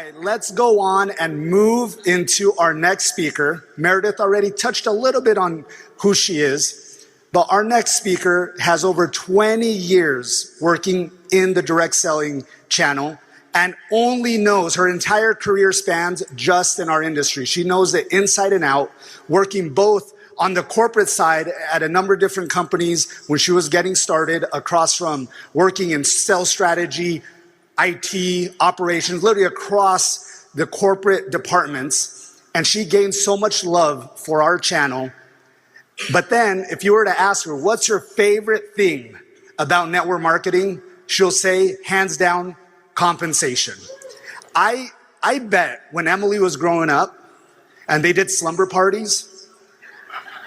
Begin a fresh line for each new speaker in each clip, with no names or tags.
right, let's go on and move into our next speaker. Meredith already touched a little bit on who she is, but our next speaker has over 20 years working in the direct selling channel and only knows, her entire career spans just in our industry. She knows it inside and out, working both on the corporate side at a number of different companies when she was getting started, across from working in sales strategy, IT, operations, literally across the corporate departments. And she gained so much love for our channel. But then if you were to ask her, what's your favorite thing about network marketing? She'll say, hands down, compensation. I bet when Emily was growing up and they did slumber parties,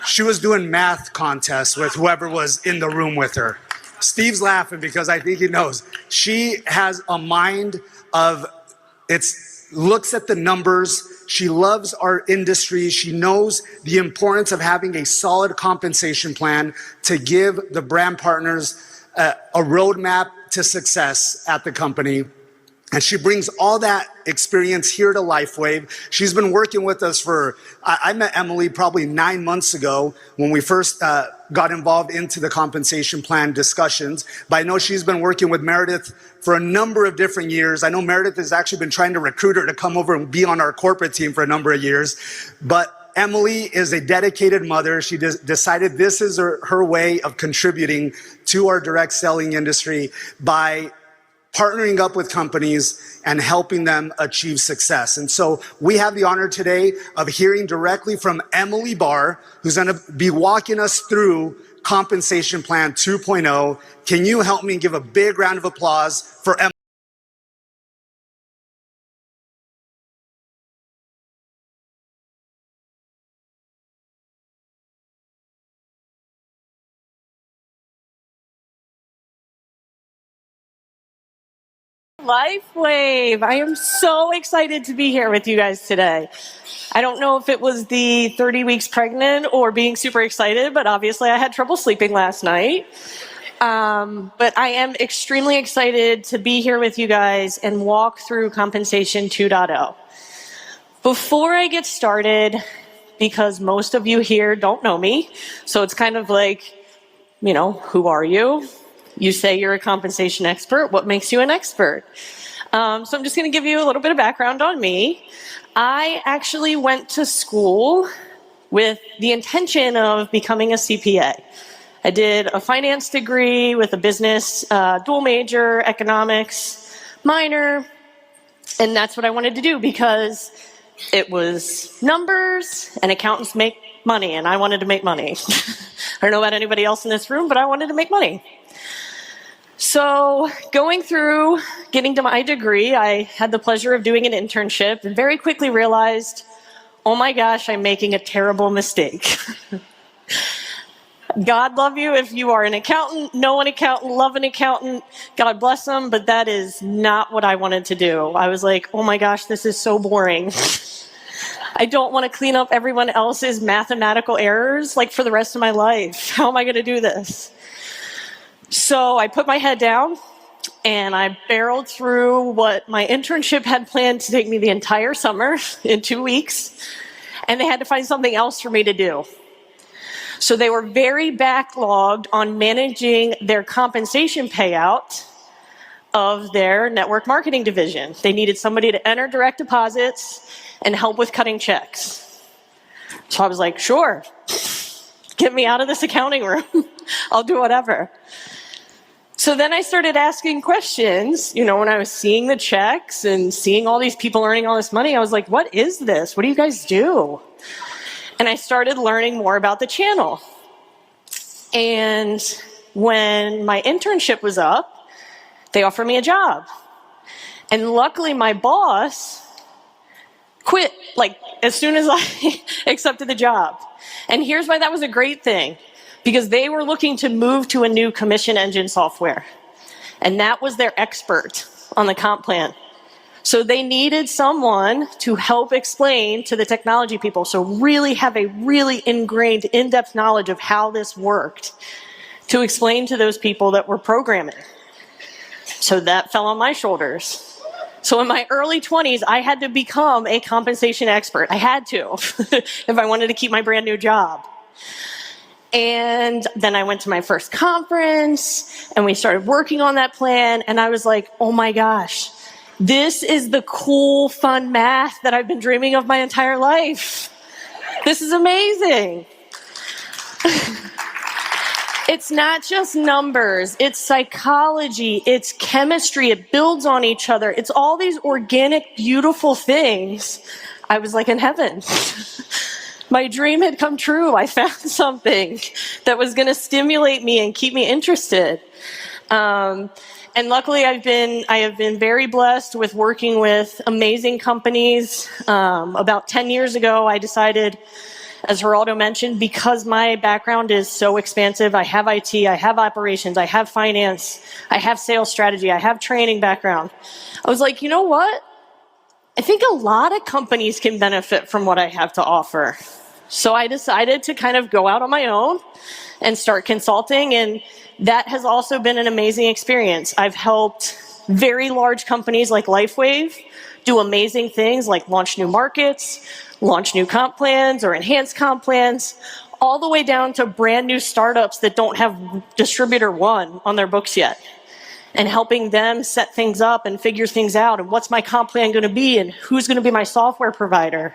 she was doing math contests with whoever was in the room with her. Steve's laughing because I think he knows. She has a mind of, looks at the numbers. She loves our industry. She knows the importance of having a solid compensation plan to give the brand partners a roadmap to success at the company. And she brings all that experience here to LifeWave. She's been working with us for, I met Emily probably 9 months ago when we first got involved into the compensation plan discussions. But I know she's been working with Meredith for a number of different years. I know Meredith has actually been trying to recruit her to come over and be on our corporate team for a number of years. But Emily is a dedicated mother. She decided this is her way of contributing to our direct selling industry by partnering up with companies and helping them achieve success. And so we have the honor today of hearing directly from Emily Barr, who's going to be walking us through Compensation Plan 2.0. Can you help me give a big round of applause for Emily?
LifeWave. I am so excited to be here with you guys today. I don't know if it was the 30 weeks pregnant or being super excited, but obviously I had trouble sleeping last night. But I am extremely excited to be here with you guys and walk through Compensation 2.0. Before I get started, because most of you here don't know me, so it's kind of like, you know, who are you? You say you're a compensation expert. What makes you an expert? So I'm just going to give you a little bit of background on me. I actually went to school with the intention of becoming a CPA. I did a finance degree with a business dual major, economics minor, and that's what I wanted to do because it was numbers and accountants make money, and I wanted to make money. I don't know about anybody else in this room, but I wanted to make money. So going through getting to my degree, I had the pleasure of doing an internship and very quickly realized, oh my gosh, I'm making a terrible mistake. God love you if you are an accountant, know an accountant, love an accountant, God bless them, but that is not what I wanted to do. I was like, oh my gosh, this is so boring. I don't want to clean up everyone else's mathematical errors like for the rest of my life. How am I going to do this? So I put my head down and I barreled through what my internship had planned to take me the entire summer in 2 weeks, and they had to find something else for me to do. So they were very backlogged on managing their compensation payout of their network marketing division. They needed somebody to enter direct deposits and help with cutting checks. So I was like, sure, get me out of this accounting room. I'll do whatever. So then I started asking questions, you know, when I was seeing the checks and seeing all these people earning all this money, I was like, what is this? What do you guys do? And I started learning more about the channel. And when my internship was up, they offered me a job. And luckily my boss quit like as soon as I accepted the job. And here's why that was a great thing. Because they were looking to move to a new commission engine software. And that was their expert on the comp plan. So they needed someone to help explain to the technology people, so really have a really ingrained, in-depth knowledge of how this worked, to explain to those people that were programming. So that fell on my shoulders. So in my early 20s, I had to become a compensation expert. I had to if I wanted to keep my brand new job. And then I went to my first conference and we started working on that plan. And I was like, oh my gosh, this is the cool, fun math that I've been dreaming of my entire life. This is amazing. It's not just numbers, it's psychology, it's chemistry, it builds on each other. It's all these organic, beautiful things. I was like in heaven. My dream had come true. I found something that was going to stimulate me and keep me interested. And luckily, I have been very blessed with working with amazing companies. About 10 years ago, I decided, as Geraldo mentioned, because my background is so expansive, I have IT, I have operations, I have finance, I have sales strategy, I have training background. I was like, you know what? I think a lot of companies can benefit from what I have to offer. So I decided to kind of go out on my own and start consulting, and that has also been an amazing experience. I've helped very large companies like LifeWave do amazing things like launch new markets, launch new comp plans or enhance comp plans, all the way down to brand new startups that don't have distributor one on their books yet, and helping them set things up and figure things out, and what's my comp plan going to be, and who's going to be my software provider.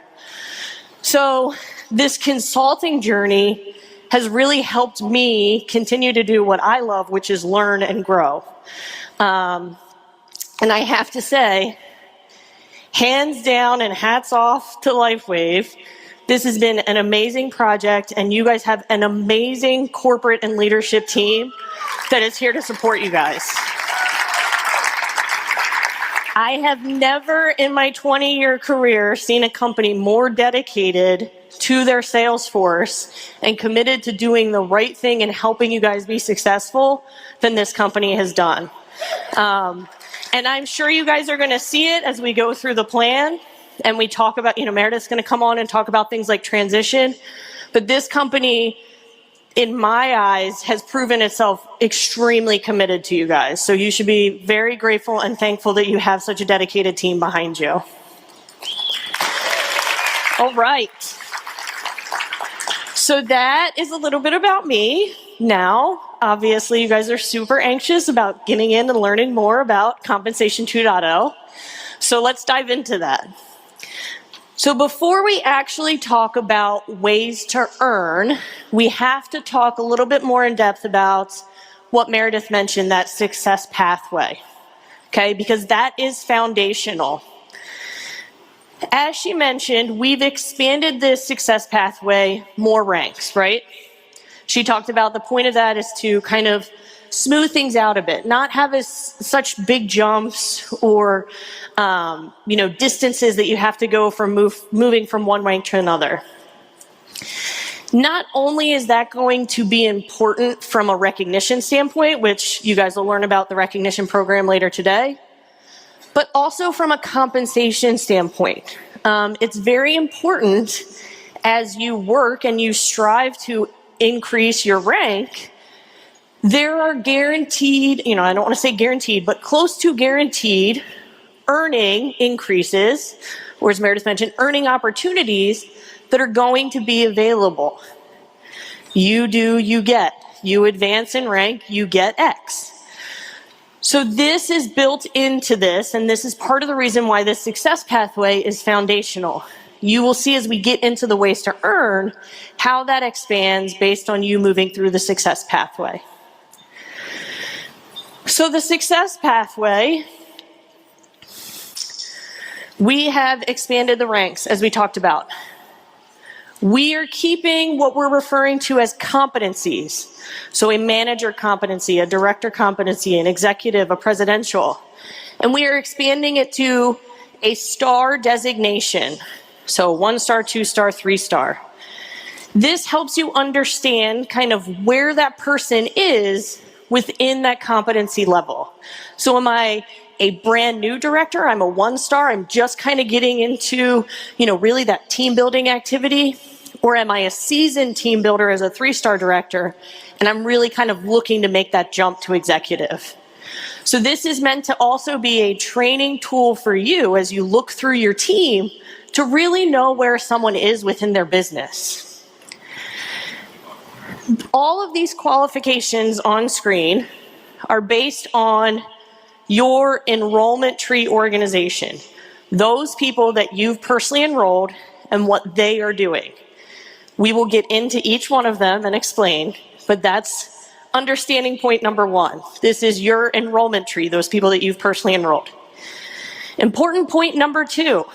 So this consulting journey has really helped me continue to do what I love, which is learn and grow. And I have to say, hands down and hats off to LifeWave. This has been an amazing project, and you guys have an amazing corporate and leadership team that is here to support you guys. I have never in my 20-year career seen a company more dedicated to their sales force and committed to doing the right thing and helping you guys be successful than this company has done. And I'm sure you guys are going to see it as we go through the plan and we talk about, Meredith's going to come on and talk about things like transition. But this company, in my eyes, has proven itself extremely committed to you guys. So you should be very grateful and thankful that you have such a dedicated team behind you. All right. So that is a little bit about me. Now, obviously, you guys are super anxious about getting in and learning more about Compensation 2.0. So let's dive into that. So before we actually talk about ways to earn, we have to talk a little bit more in depth about what Meredith mentioned, that success pathway, okay? Because that is foundational. As she mentioned, we've expanded this success pathway more ranks, right? She talked about the point of that is to kind of smooth things out a bit, not have such big jumps or distances that you have to go from moving from one rank to another. Not only is that going to be important from a recognition standpoint, which you guys will learn about the recognition program later today, but also from a compensation standpoint. It's very important as you work and you strive to increase your rank. There are guaranteed, I don't want to say guaranteed, but close to guaranteed earning increases, or as Meredith mentioned, earning opportunities that are going to be available. You do, you get. You advance in rank, you get X. So this is built into this, and this is part of the reason why this success pathway is foundational. You will see as we get into the ways to earn, how that expands based on you moving through the success pathway. So the success pathway, we have expanded the ranks, as we talked about. We are keeping what we're referring to as competencies. So a manager competency, a director competency, an executive, a presidential. And we are expanding it to a star designation. So 1-star, 2-star, 3-star. This helps you understand kind of where that person is within that competency level. So am I a brand new director? I'm a 1-star. I'm just kind of getting into, really that team building activity. Or am I a seasoned team builder as a 3-star director? And I'm really kind of looking to make that jump to executive. So this is meant to also be a training tool for you as you look through your team to really know where someone is within their business. All of these qualifications on screen are based on your enrollment tree organization. Those people that you've personally enrolled and what they are doing. We will get into each one of them and explain, but that's understanding point number one. This is your enrollment tree, those people that you've personally enrolled. Important point number two.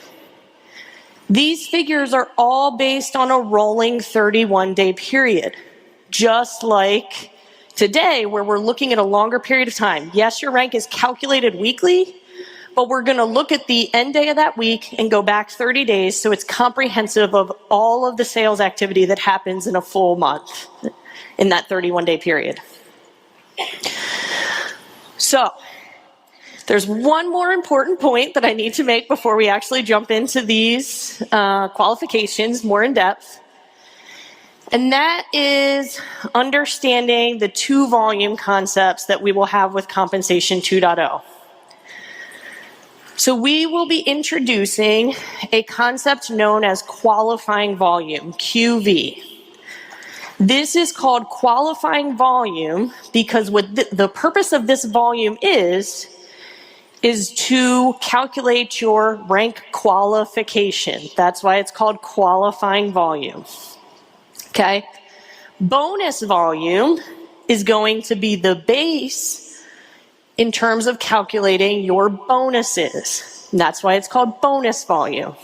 These figures are all based on a rolling 31-day period, just like today where we're looking at a longer period of time. Yes, your rank is calculated weekly, but we're going to look at the end day of that week and go back 30 days so it's comprehensive of all of the sales activity that happens in a full month in that 31-day period. So, there's one more important point that I need to make before we actually jump into these qualifications more in depth. And that is understanding the two volume concepts that we will have with Compensation 2.0. So we will be introducing a concept known as qualifying volume, QV. This is called qualifying volume because what the purpose of this volume is to calculate your rank qualification. That's why it's called qualifying volume. Okay? Bonus volume is going to be the base in terms of calculating your bonuses. And that's why it's called bonus volume.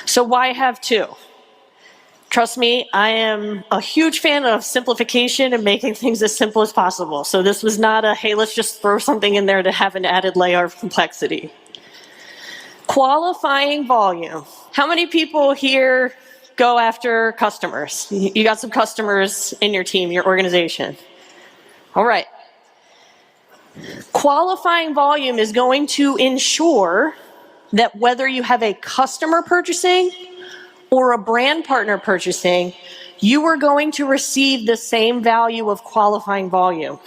So why have two? Trust me, I am a huge fan of simplification and making things as simple as possible. So this was not a, hey, let's just throw something in there to have an added layer of complexity. Qualifying volume. How many people here go after customers? You got some customers in your team, your organization. All right. Qualifying volume is going to ensure that whether you have a customer purchasing or a brand partner purchasing, you are going to receive the same value of qualifying volume.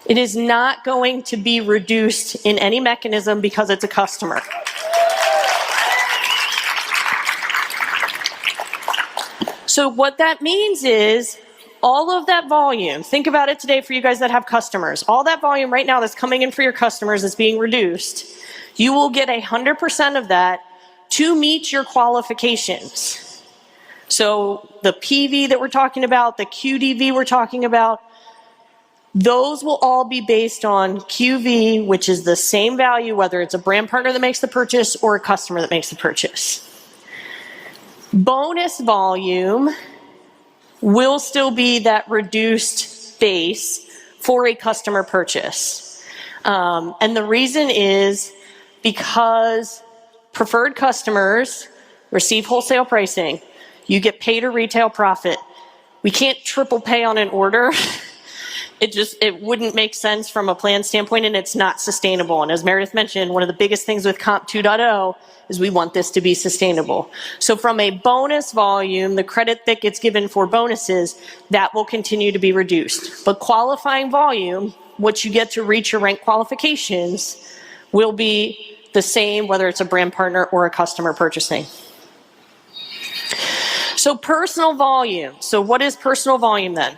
It is not going to be reduced in any mechanism because it's a customer. So what that means is all of that volume, think about it today for you guys that have customers, all that volume right now that's coming in for your customers is being reduced. You will get 100% of that to meet your qualifications. So the PV that we're talking about, the QDV we're talking about, those will all be based on QV, which is the same value whether it's a brand partner that makes the purchase or a customer that makes the purchase. Bonus volume will still be that reduced base for a customer purchase. And the reason is because preferred customers receive wholesale pricing. You get paid a retail profit. We can't triple pay on an order. It wouldn't make sense from a plan standpoint, and it's not sustainable. And as Meredith mentioned, one of the biggest things with Comp 2.0 is we want this to be sustainable. So from a bonus volume, the credit that gets given for bonuses, that will continue to be reduced. But qualifying volume, what you get to reach your rank qualifications, will be the same whether it's a brand partner or a customer purchasing. So personal volume. So what is personal volume then?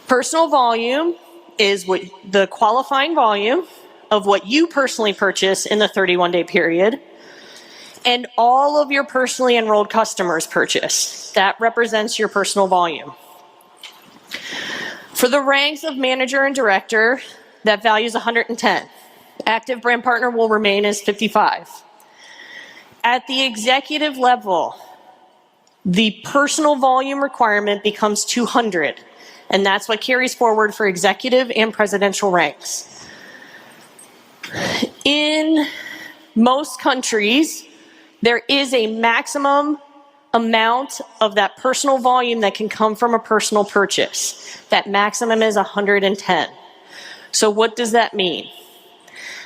Personal volume is what the qualifying volume of what you personally purchase in the 31-day period and all of your personally enrolled customers purchase. That represents your personal volume. For the ranks of manager and director, that value is 110. Active brand partner will remain as 55. At the executive level, the personal volume requirement becomes 200, and that's what carries forward for executive and presidential ranks. In most countries, there is a maximum amount of that personal volume that can come from a personal purchase. That maximum is 110. So what does that mean?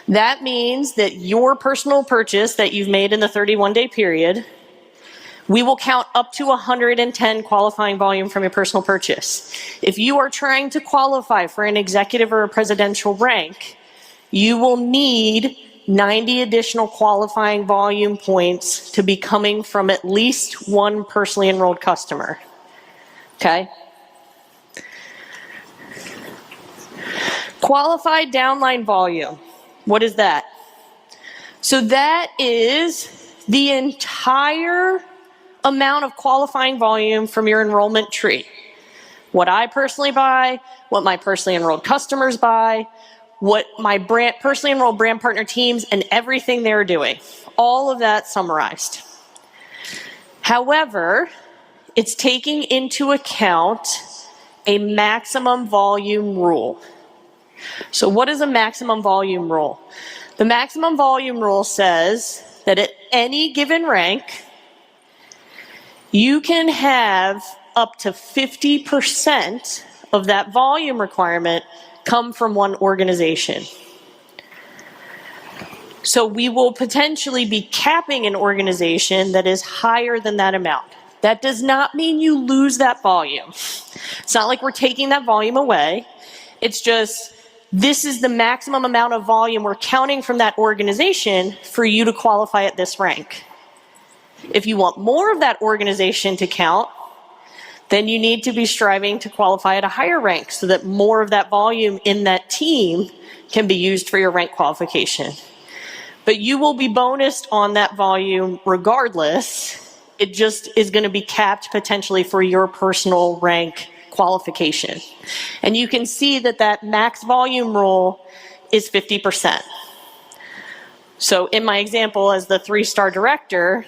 That means that your personal purchase that you've made in the 31-day period We will count up to 110 qualifying volume from a personal purchase. If you are trying to qualify for an executive or a presidential rank, you will need 90 additional qualifying volume points to be coming from at least one personally enrolled customer. Okay? Qualified downline volume. What is that? So that is the entire amount of qualifying volume from your enrollment tree. What I personally buy, what my personally enrolled customers buy, what my personally enrolled brand partner teams and everything they're doing. All of that summarized. However, it's taking into account a maximum volume rule. So what is a maximum volume rule? The maximum volume rule says that at any given rank, you can have up to 50% of that volume requirement come from one organization. So we will potentially be capping an organization that is higher than that amount. That does not mean you lose that volume. It's not like we're taking that volume away. It's just, this is the maximum amount of volume we're counting from that organization for you to qualify at this rank. If you want more of that organization to count, then you need to be striving to qualify at a higher rank so that more of that volume in that team can be used for your rank qualification. But you will be bonused on that volume regardless. It just is going to be capped potentially for your personal rank qualification. And you can see that that max volume rule is 50%. So in my example as the 3-star director,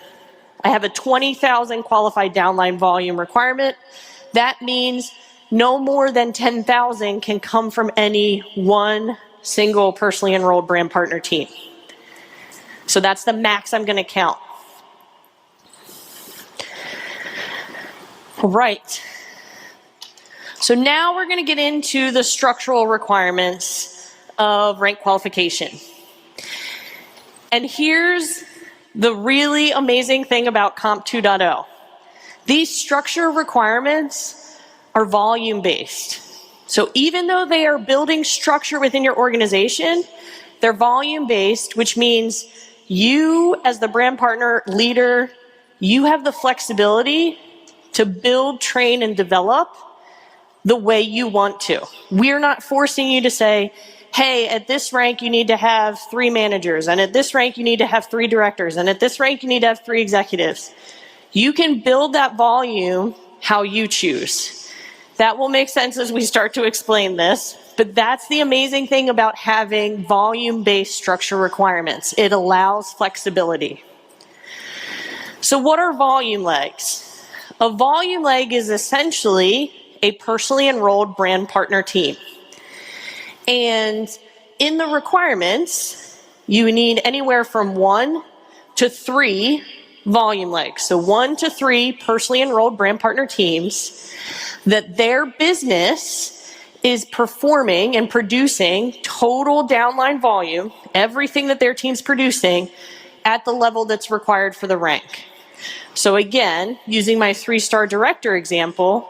I have a 20,000 qualified downline volume requirement. That means no more than 10,000 can come from any one single personally enrolled brand partner team. So that's the max I'm going to count. All right. So now we're going to get into the structural requirements of rank qualification. And here's the really amazing thing about Comp 2.0. These structure requirements are volume-based. So even though they are building structure within your organization, they're volume-based, which means you, as the brand partner leader, you have the flexibility to build, train, and develop the way you want to. We're not forcing you to say, hey, at this rank you need to have 3 managers, and at this rank you need to have 3 directors, and at this rank you need to have 3 executives. You can build that volume how you choose. That will make sense as we start to explain this, but that's the amazing thing about having volume-based structure requirements. It allows flexibility. So what are volume legs? A volume leg is essentially a personally enrolled brand partner team. And in the requirements, you need anywhere from 1 to 3 volume legs. So 1 to 3 personally enrolled brand partner teams that their business is performing and producing total downline volume, everything that their team's producing, at the level that's required for the rank. So again, using my 3-star director example,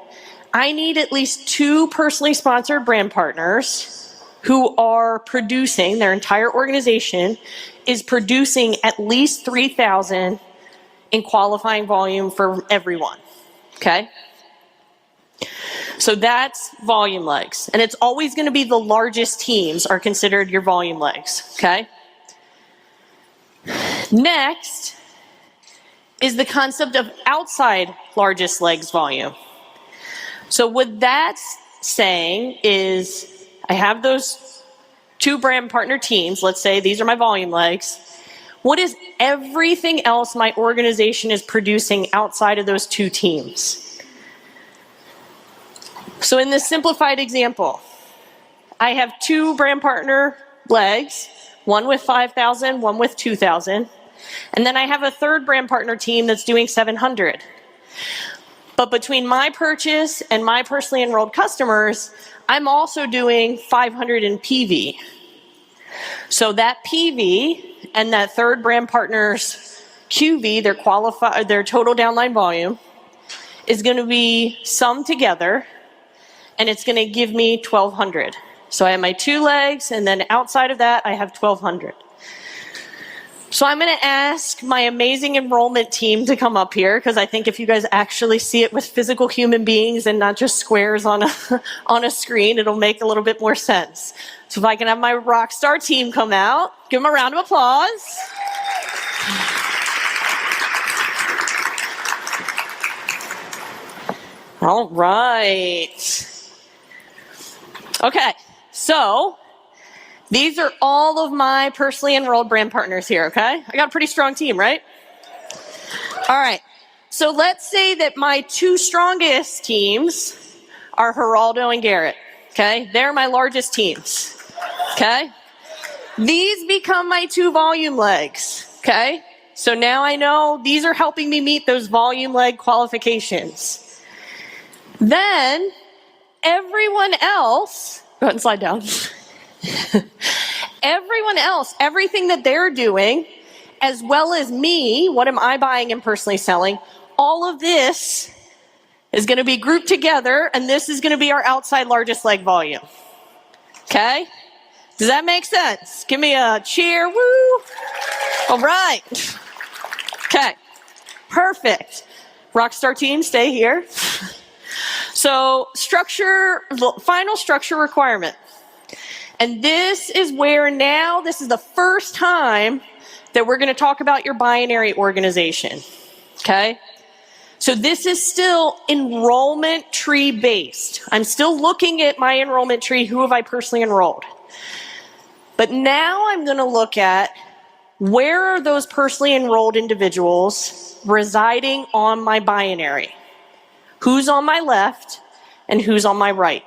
I need at least 2 personally sponsored brand partners who are producing, their entire organization is producing at least 3,000 in qualifying volume for everyone, okay? So that's volume legs. And it's always going to be the largest teams are considered your volume legs, okay? Next is the concept of outside largest legs volume. So what that's saying is I have those 2 brand partner teams. Let's say these are my volume legs. What is everything else my organization is producing outside of those 2 teams? So in this simplified example, I have 2 brand partner legs, one with 5,000, one with 2,000. And then I have a 3rd brand partner team that's doing 700. But between my purchase and my personally enrolled customers, I'm also doing 500 in PV. So that PV and that 3rd brand partner's QV, their total downline volume, is going to be summed together, and it's going to give me 1,200. So I have my 2 legs, and then outside of that, I have 1,200. So I'm going to ask my amazing enrollment team to come up here, because I think if you guys actually see it with physical human beings and not just squares on a screen, it'll make a little bit more sense. So if I can have my rock star team come out, give them a round of applause. All right. Okay, so these are all of my personally enrolled brand partners here, okay? I got a pretty strong team, right? All right, so let's say that my 2 strongest teams are Geraldo and Garrett, okay? They're my largest teams, okay? These become my 2 volume legs, okay? So now I know these are helping me meet those volume leg qualifications. Then everyone else, go ahead and slide down. Everyone else, everything that they're doing, as well as me, what am I buying and personally selling, all of this is going to be grouped together, and this is going to be our outside largest leg volume. Okay? Does that make sense? Give me a cheer, woo! All right. Okay, perfect. Rockstar team, stay here. So final structure requirement. And this is where now, this is the first time that we're going to talk about your binary organization, okay? So this is still enrollment tree based. I'm still looking at my enrollment tree, who have I personally enrolled? But now I'm going to look at where are those personally enrolled individuals residing on my binary? Who's on my left and who's on my right?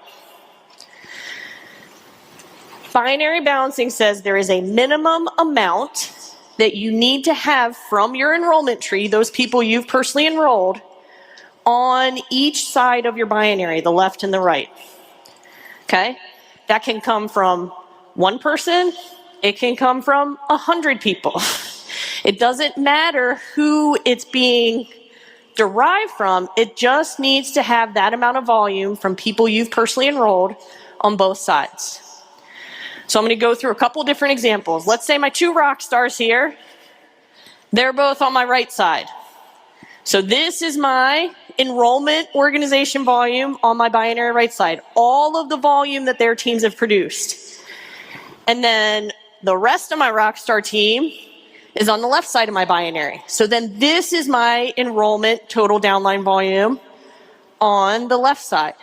Binary balancing says there is a minimum amount that you need to have from your enrollment tree, those people you've personally enrolled, on each side of your binary, the left and the right. Okay? That can come from 1 person, it can come from 100 people. It doesn't matter who it's being derived from, it just needs to have that amount of volume from people you've personally enrolled on both sides. So I'm going to go through a couple different examples. Let's say my 2 rock stars here, they're both on my right side. So this is my enrollment organization volume on my binary right side, all of the volume that their teams have produced. And then the rest of my rock star team is on the left side of my binary. So then this is my enrollment total downline volume on the left side.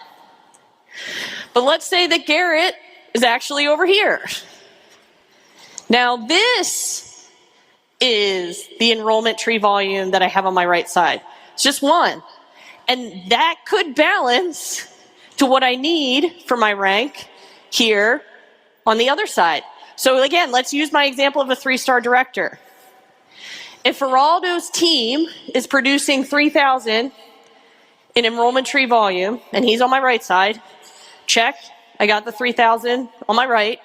But let's say that Garrett is actually over here. Now this is the enrollment tree volume that I have on my right side. It's just 1. And that could balance to what I need for my rank here on the other side. So again, let's use my example of a 3-star director. If Geraldo's team is producing 3,000 in enrollment tree volume, and he's on my right side, check, I got the 3,000 on my right,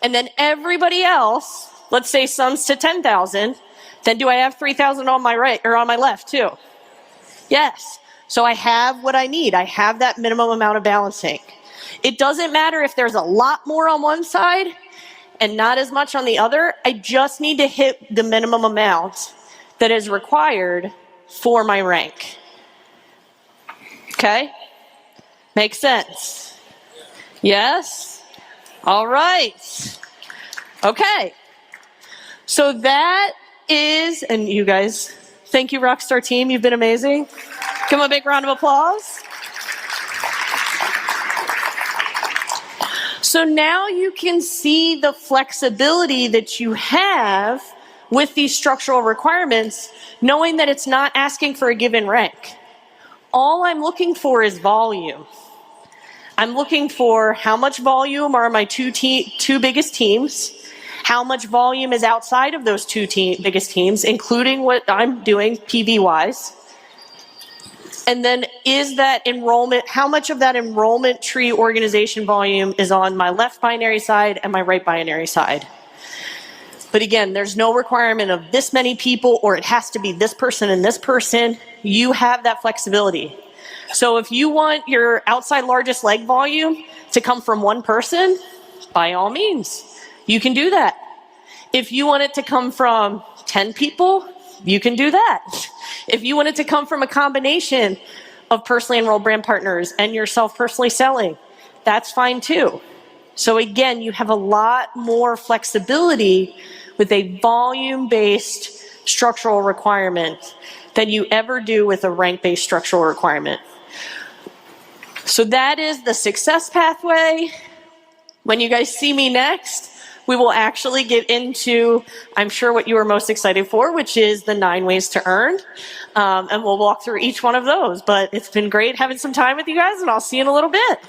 and then everybody else, let's say sums to 10,000, then do I have 3,000 on my right, or on my left too? Yes. So I have what I need. I have that minimum amount of balancing. It doesn't matter if there's a lot more on one side and not as much on the other. I just need to hit the minimum amount that is required for my rank. Okay? Makes sense? Yes? All right. Okay. So that is, and you guys, thank you, Rockstar team. You've been amazing. Give them a big round of applause. So now you can see the flexibility that you have with these structural requirements, knowing that it's not asking for a given rank. All I'm looking for is volume. I'm looking for how much volume are my two biggest teams, how much volume is outside of those two biggest teams, including what I'm doing PV-wise. And then is that enrollment, how much of that enrollment tree organization volume is on my left binary side and my right binary side? But again, there's no requirement of this many people or it has to be this person and this person. You have that flexibility. So if you want your outside largest leg volume to come from one person, by all means, you can do that. If you want it to come from 10 people, you can do that. If you want it to come from a combination of personally enrolled brand partners and yourself personally selling, that's fine too. So again, you have a lot more flexibility with a volume-based structural requirement than you ever do with a rank-based structural requirement. So that is the success pathway. When you guys see me next, we will actually get into, I'm sure, what you are most excited for, which is the 9 ways to earn. And we'll walk through each one of those. But it's been great having some time with you guys, and I'll see you in a little bit.